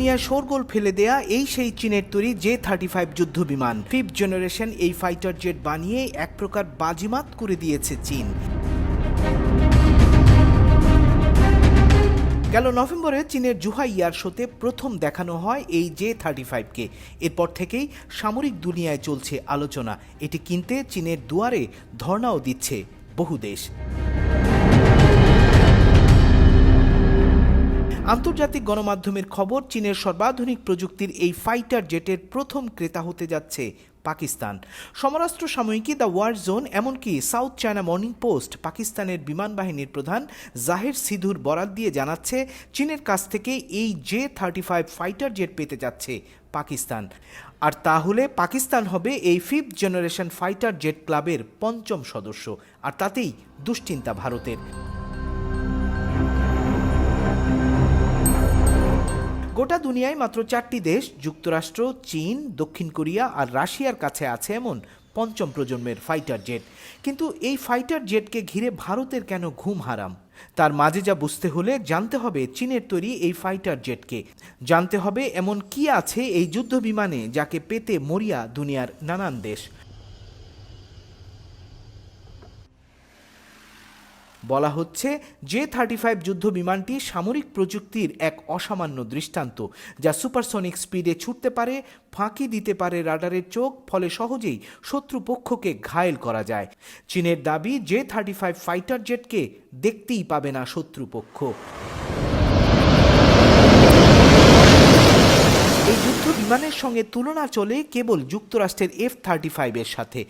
দুনিয়ায় শোরগোল ফেলে দেয়া এই সেই চীনের তৈরি J-35 যুদ্ধ বিমান। 5th জেনারেশন এই ফাইটার জেট বানিয়ে এক প্রকার বাজিমাত করে দিয়েছে চীন। গেল নভেম্বরে চীনের জুহাই এয়ার শোতে প্রথম দেখানো হয় এই J-35কে। এরপর থেকেই সামরিক দুনিয়ায় চলছে আলোচনা। এটি কিনতে চীনের দুয়ারে ধর্ণাও দিচ্ছে বহু দেশ। আন্তর্জাতিক গণমাধ্যমের খবর, চীনের সর্বাধুনিক প্রযুক্তির এই ফাইটার জেটের প্রথম ক্রেতা হতে যাচ্ছে পাকিস্তান। সমরাস্ত্র সাময়িকী দ্য ওয়ার জোন, এমনকি সাউথ চায়না মর্নিং পোস্ট পাকিস্তানের বিমান বাহিনীর প্রধান জাহির সিধুর বরাত দিয়ে জানাচ্ছে, চীনের কাছ থেকে এই J-35 ফাইটার জেট পেতে যাচ্ছে পাকিস্তান। আর তাহলে পাকিস্তান হবে এই 5th জেনারেশন ফাইটার জেট ক্লাবের 5ম সদস্য। আর তাতেই দুশ্চিন্তা ভারতের। গোটা দুনিয়ায় মাত্র 4টি দেশ, যুক্তরাষ্ট্র, চীন, দক্ষিণ কোরিয়া আর রাশিয়ার কাছে আছে এমন 5ম প্রজন্মের ফাইটার জেট। কিন্তু এই ফাইটার জেটকে ঘিরে ভারতের কেন ঘুম হারাম? তার মাঝে যা বুঝতে হলে জানতে হবে চীনের তৈরি এই ফাইটার জেটকে। জানতে হবে এমন কি আছে এই যুদ্ধ বিমানে যাকে পেতে মরিয়া দুনিয়ার নানান দেশ। বলা হচ্ছে J-35 যুদ্ধ বিমানটি সামরিক প্রযুক্তির এক অসামান্য দৃষ্টান্ত, যা সুপারসনিক স্পিডে ছুটতে পারে, ফাঁকি দিতে পারে রাডারের চোখ, ফলে সহজেই শত্রুপক্ষকে ঘায়েল করা যায়। চীনের দাবি, J-35 ফাইটার জেটকে দেখতেই পাবে না শত্রুপক্ষ। এই যুদ্ধ বিমানের সঙ্গে তুলনা চলে কেবল যুক্তরাষ্ট্রের F-35 এর সাথে।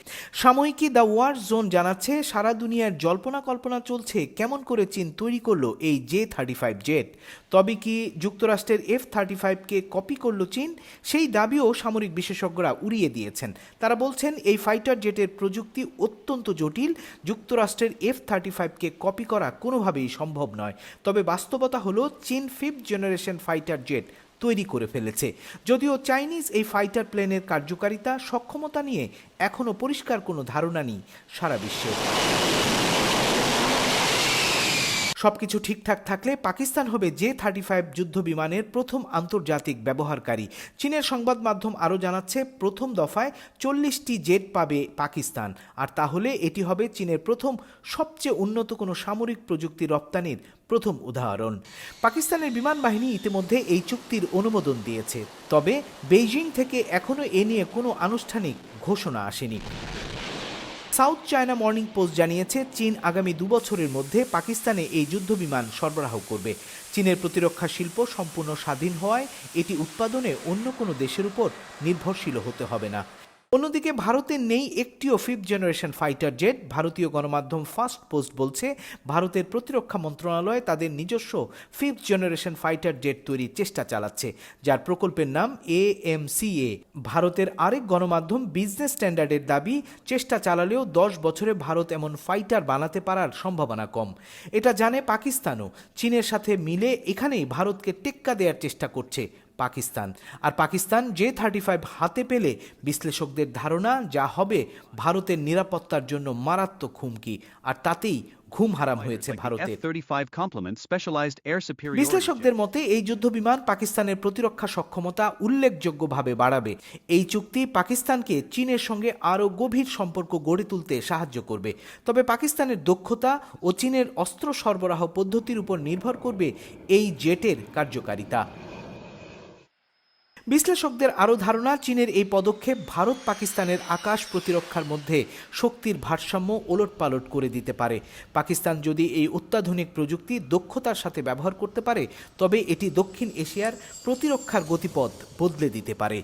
সাময়িকী দ্য ওয়ার জোন জানাচ্ছে, সারা দুনিয়ার জল্পনা কল্পনা চলছে কেমন করে চীন তৈরি করলো এই J-35 জেট। তবে কি যুক্তরাষ্ট্রের F-35কে কপি করলো চীন? সেই দাবিও সামরিক বিশেষজ্ঞরা উড়িয়ে দিয়েছেন। তারা বলছেন, এই ফাইটার জেটের প্রযুক্তি অত্যন্ত জটিল, যুক্তরাষ্ট্রের F-35কে কপি করা কোনোভাবেই সম্ভব নয়। তবে বাস্তবতা হলো, চীন 5th জেনারেশন ফাইটার জেট তৈরি করে ফেলেছে। যদিও চাইনিজ এই ফাইটার প্লেনের কার্যকারিতা, সক্ষমতা নিয়ে এখনও পরিষ্কার কোনো ধারণা নেই সারা বিশ্বে। সবকিছু ঠিকঠাক থাকলে পাকিস্তান হবে J-35 যুদ্ধ বিমানের প্রথম আন্তর্জাতিক ব্যবহারকারী। চীনের সংবাদ মাধ্যম আরও জানাচ্ছে, প্রথম দফায় 40টি জেট পাবে পাকিস্তান। আর তাহলে এটি হবে চীনের প্রথম সবচেয়ে উন্নত কোনো সামরিক প্রযুক্তি রপ্তানির প্রথম উদাহরণ। পাকিস্তানের বিমান বাহিনী ইতিমধ্যে এই চুক্তির অনুমোদন দিয়েছে। তবে বেইজিং থেকে এখনও এ নিয়ে কোনো আনুষ্ঠানিক ঘোষণা আসেনি। সাউথ চায়না মর্নিং পোস্ট জানিয়েছে, চীন আগামী 2 বছরের মধ্যে পাকিস্তানে এই যুদ্ধ বিমান সরবরাহ করবে। চীনের প্রতিরক্ষা শিল্প সম্পূর্ণ স্বাধীন হওয়ায় এটি উৎপাদনে অন্য কোনো দেশের উপর নির্ভরশীল হতে হবে না। অন্যদিকে ভারতের নেই একটিও 5th জেনারেশন ফাইটার জেট। ভারতীয় গণমাধ্যম ফার্স্ট পোস্ট বলছে, ভারতের প্রতিরক্ষা মন্ত্রণালয় তাদের নিজস্ব 5th জেনারেশন ফাইটার জেট তৈরির চেষ্টা চালাচ্ছে, যার প্রকল্পের নাম AMCA। ভারতের আরেক গণমাধ্যম বিজনেস স্ট্যান্ডার্ডের দাবি, চেষ্টা চালালেও 10 বছরে ভারত এমন ফাইটার বানাতে পারার সম্ভাবনা কম। এটা জানে পাকিস্তানও। চীনের সাথে মিলে এখানেই ভারতকে টেক্কা দেওয়ার চেষ্টা করছে পাকিস্তান। আর পাকিস্তান J-35 হাতে পেলে বিশ্লেষকদের ধারণা, যা হবে ভারতের নিরাপত্তার জন্য মারাত্মক হুমকি। আর তাতেই ঘুম হারাম হয়েছে ভারতের। বিশ্লেষকদের মতে এই যুদ্ধ বিমান পাকিস্তানের প্রতিরক্ষা সক্ষমতা উল্লেখযোগ্যভাবে বাড়াবে। এই চুক্তি পাকিস্তানকে চীনের সঙ্গে আরও গভীর সম্পর্ক গড়ে তুলতে সাহায্য করবে। তবে পাকিস্তানের দক্ষতা ও চীনের অস্ত্র সরবরাহ পদ্ধতির উপর নির্ভর করবে এই জেটের কার্যকারিতা। বিশ্লেষকদের আরও ধারণা, চীনের এই পদক্ষেপ ভারত পাকিস্তানের আকাশ প্রতিরক্ষার মধ্যে শক্তির ভারসাম্য ওলটপালট করে দিতে পারে। পাকিস্তান যদি এই অত্যাধুনিক প্রযুক্তি দক্ষতার সাথে ব্যবহার করতে পারে, তবে এটি দক্ষিণ এশিয়ার প্রতিরক্ষার গতিপথ বদলে দিতে পারে।